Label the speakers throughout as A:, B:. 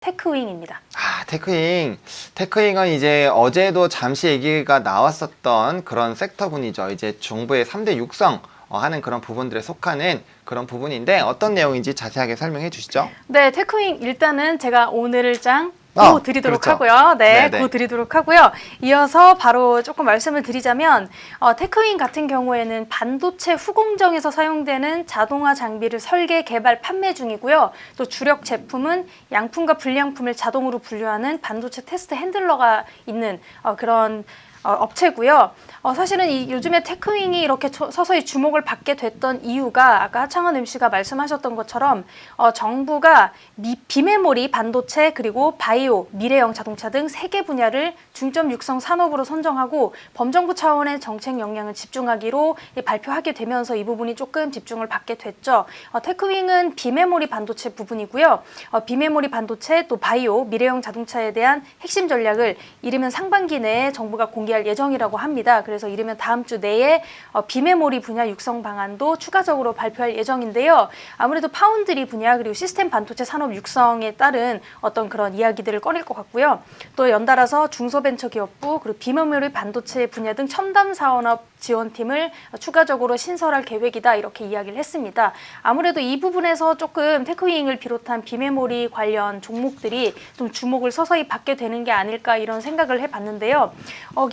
A: 테크윙입니다.
B: 테크윙. 테크윙은 이제 어제도 잠시 얘기가 나왔었던 그런 섹터분이죠. 이제 정부의 3대 육성 하는 그런 부분들에 속하는 그런 부분인데 어떤 내용인지 자세하게 설명해 주시죠.
A: 네, 테크윙 일단은 제가 오늘장 드리도록
B: 그렇죠.
A: 하고요. 네,
B: 네네.
A: 드리도록 하고요. 이어서 바로 조금 말씀을 드리자면 테크윙 같은 경우에는 반도체 후공정에서 사용되는 자동화 장비를 설계, 개발, 판매 중이고요. 또 주력 제품은 양품과 불량품을 자동으로 분류하는 반도체 테스트 핸들러가 있는 그런 업체고요. 사실은 요즘에 테크윙이 이렇게 서서히 주목을 받게 됐던 이유가 아까 하창원 MC가 말씀하셨던 것처럼 정부가 비메모리, 반도체, 그리고 바이오, 미래형 자동차 등 3개 분야를 중점 육성 산업으로 선정하고 범정부 차원의 정책 역량을 집중하기로 발표하게 되면서 이 부분이 조금 집중을 받게 됐죠. 테크윙은 비메모리 반도체 부분이고요. 비메모리 반도체 또 바이오, 미래형 자동차에 대한 핵심 전략을 이르면 상반기 내에 정부가 공개할 예정이라고 합니다. 그래서 이르면 다음 주 내에 비메모리 분야 육성 방안도 추가적으로 발표할 예정인데요. 아무래도 파운드리 분야 그리고 시스템 반도체 산업 육성에 따른 어떤 그런 이야기들을 꺼낼 것 같고요. 또 연달아서 중소벤처기업부 그리고 비메모리 반도체 분야 등 첨단 산업 지원팀을 추가적으로 신설할 계획이다 이렇게 이야기를 했습니다. 아무래도 이 부분에서 조금 테크윙을 비롯한 비메모리 관련 종목들이 좀 주목을 서서히 받게 되는 게 아닐까 이런 생각을 해봤는데요.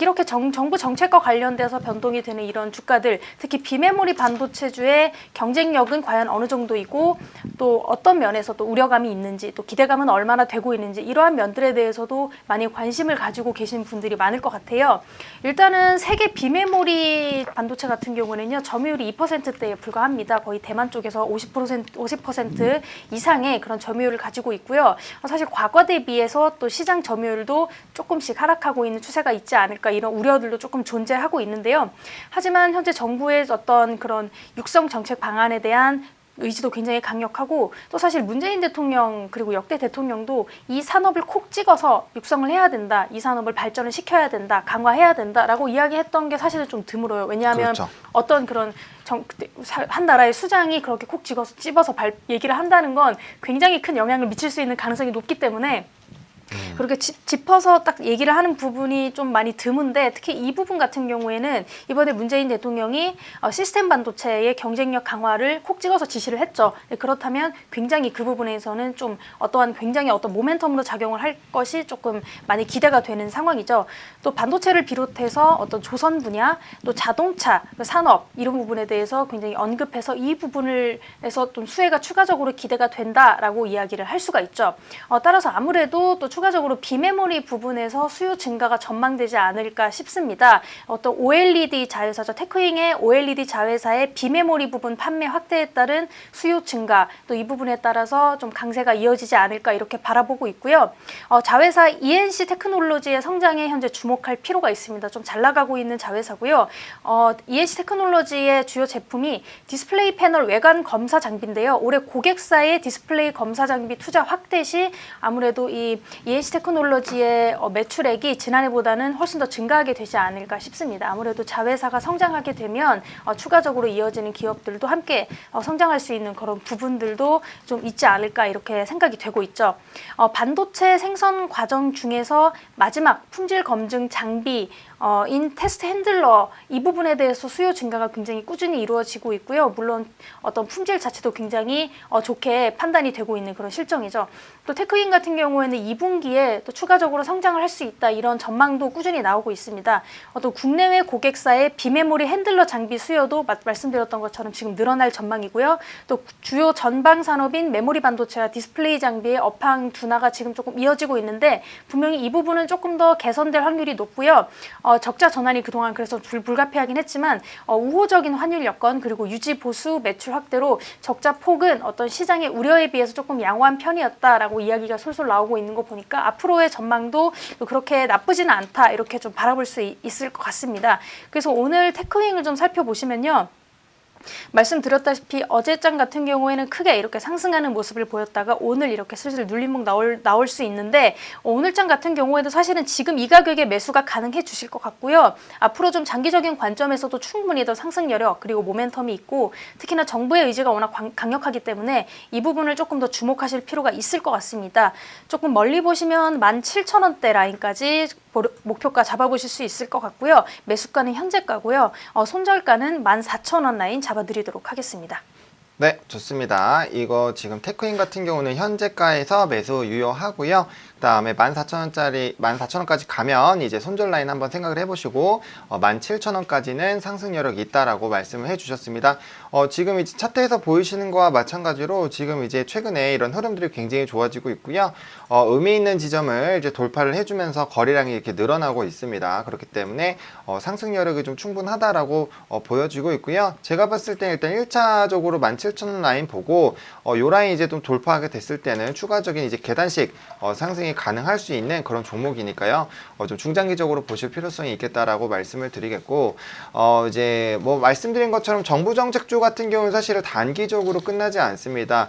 A: 이렇게 정부 정책과 관련돼서 변동이 되는 이런 주가들, 특히 비메모리 반도체주의 경쟁력은 과연 어느 정도이고 또 어떤 면에서 또 우려감이 있는지 또 기대감은 얼마나 되고 있는지 이러한 면들에 대해서도 많이 관심을 가지고 계신 분들이 많을 것 같아요. 일단은 세계 비메모리 반도체 같은 경우는요, 점유율이 2%대에 불과합니다. 거의 대만 쪽에서 50% 이상의 그런 점유율을 가지고 있고요. 사실 과거 대비해서 또 시장 점유율도 조금씩 하락하고 있는 추세가 있지 않을까 이런 우려들도 조금 존재하고 있는데요. 하지만 현재 정부의 어떤 그런 육성 정책 방안에 대한 의지도 굉장히 강력하고 또 사실 문재인 대통령 그리고 역대 대통령도 이 산업을 콕 찍어서 육성을 해야 된다. 이 산업을 발전을 시켜야 된다. 강화해야 된다라고 이야기했던 게 사실은 좀 드물어요. 왜냐하면
B: 그렇죠.
A: 어떤 그런 한 나라의 수장이 그렇게 콕 집어서 얘기를 한다는 건 굉장히 큰 영향을 미칠 수 있는 가능성이 높기 때문에 그렇게 짚어서 딱 얘기를 하는 부분이 좀 많이 드문데 특히 이 부분 같은 경우에는 이번에 문재인 대통령이 시스템 반도체의 경쟁력 강화를 콕 찍어서 지시를 했죠. 그렇다면 굉장히 그 부분에서는 좀 굉장히 어떤 모멘텀으로 작용을 할 것이 조금 많이 기대가 되는 상황이죠. 또 반도체를 비롯해서 어떤 조선 분야, 또 자동차, 산업 이런 부분에 대해서 굉장히 언급해서 이 부분에서 좀 수혜가 추가적으로 기대가 된다라고 이야기를 할 수가 있죠. 따라서 아무래도 또 추가적으로 비메모리 부분에서 수요 증가가 전망되지 않을까 싶습니다. 어떤 OLED 자회사죠. 테크윙의 OLED 자회사의 비메모리 부분 판매 확대에 따른 수요 증가 또 이 부분에 따라서 좀 강세가 이어지지 않을까 이렇게 바라보고 있고요. 자회사 ENC 테크놀로지의 성장에 현재 주목할 필요가 있습니다. 좀 잘 나가고 있는 자회사고요. ENC 테크놀로지의 주요 제품이 디스플레이 패널 외관 검사 장비인데요. 올해 고객사의 디스플레이 검사 장비 투자 확대 시 아무래도 이 ENC 테크놀로지의 매출액이 지난해보다는 훨씬 더 증가하게 되지 않을까 싶습니다. 아무래도 자회사가 성장하게 되면 추가적으로 이어지는 기업들도 함께 성장할 수 있는 그런 부분들도 좀 있지 않을까 이렇게 생각이 되고 있죠. 반도체 생산 과정 중에서 마지막 품질 검증 장비 인 테스트 핸들러 이 부분에 대해서 수요 증가가 굉장히 꾸준히 이루어지고 있고요. 물론 어떤 품질 자체도 굉장히 좋게 판단이 되고 있는 그런 실정이죠. 또 테크윙 같은 경우에는 2분기에 또 추가적으로 성장을 할 수 있다 이런 전망도 꾸준히 나오고 있습니다. 또 국내외 고객사의 비메모리 핸들러 장비 수요도 말씀드렸던 것처럼 지금 늘어날 전망이고요. 또 주요 전방 산업인 메모리 반도체와 디스플레이 장비의 업황 둔화가 지금 조금 이어지고 있는데 분명히 이 부분은 조금 더 개선될 확률이 높고요. 적자 전환이 그동안 그래서 불가피하긴 했지만 우호적인 환율 여건 그리고 유지 보수 매출 확대로 적자 폭은 어떤 시장의 우려에 비해서 조금 양호한 편이었다라고 이야기가 솔솔 나오고 있는 거 보니까 앞으로의 전망도 그렇게 나쁘지는 않다 이렇게 좀 바라볼 수 있을 것 같습니다. 그래서 오늘 테크윙을 좀 살펴보시면요. 말씀드렸다시피 어제장 같은 경우에는 크게 이렇게 상승하는 모습을 보였다가 오늘 이렇게 슬슬 눌림목 나올 수 있는데 오늘장 같은 경우에도 사실은 지금 이 가격에 매수가 가능해 주실 것 같고요. 앞으로 좀 장기적인 관점에서도 충분히 더 상승 여력 그리고 모멘텀이 있고 특히나 정부의 의지가 워낙 강력하기 때문에 이 부분을 조금 더 주목하실 필요가 있을 것 같습니다. 조금 멀리 보시면 17,000원대 라인까지 목표가 잡아보실 수 있을 것 같고요. 매수가는 현재가고요. 손절가는 14,000원 라인 잡아드리도록 하겠습니다.
B: 네, 좋습니다. 이거 지금 테크인 같은 경우는 현재가에서 매수 유효하고요. 그다음에 14,000원까지 가면 이제 손절 라인 한번 생각을 해보시고 17,000원까지는 상승 여력이 있다라고 말씀을 해주셨습니다. 지금 이제 차트에서 보이시는 거와 마찬가지로 지금 이제 최근에 이런 흐름들이 굉장히 좋아지고 있고요. 의미 있는 지점을 이제 돌파를 해주면서 거래량이 이렇게 늘어나고 있습니다. 그렇기 때문에 상승 여력이 좀 충분하다라고 보여지고 있고요. 제가 봤을 때 일단 1차적으로 17,000원 라인 보고 요 라인 이제 좀 돌파하게 됐을 때는 추가적인 이제 계단식 상승이 가능할 수 있는 그런 종목이니까요. 좀 중장기적으로 보실 필요성이 있겠다라고 말씀을 드리겠고 이제 뭐 말씀드린 것처럼 정부 정책주 같은 경우는 사실은 단기적으로 끝나지 않습니다.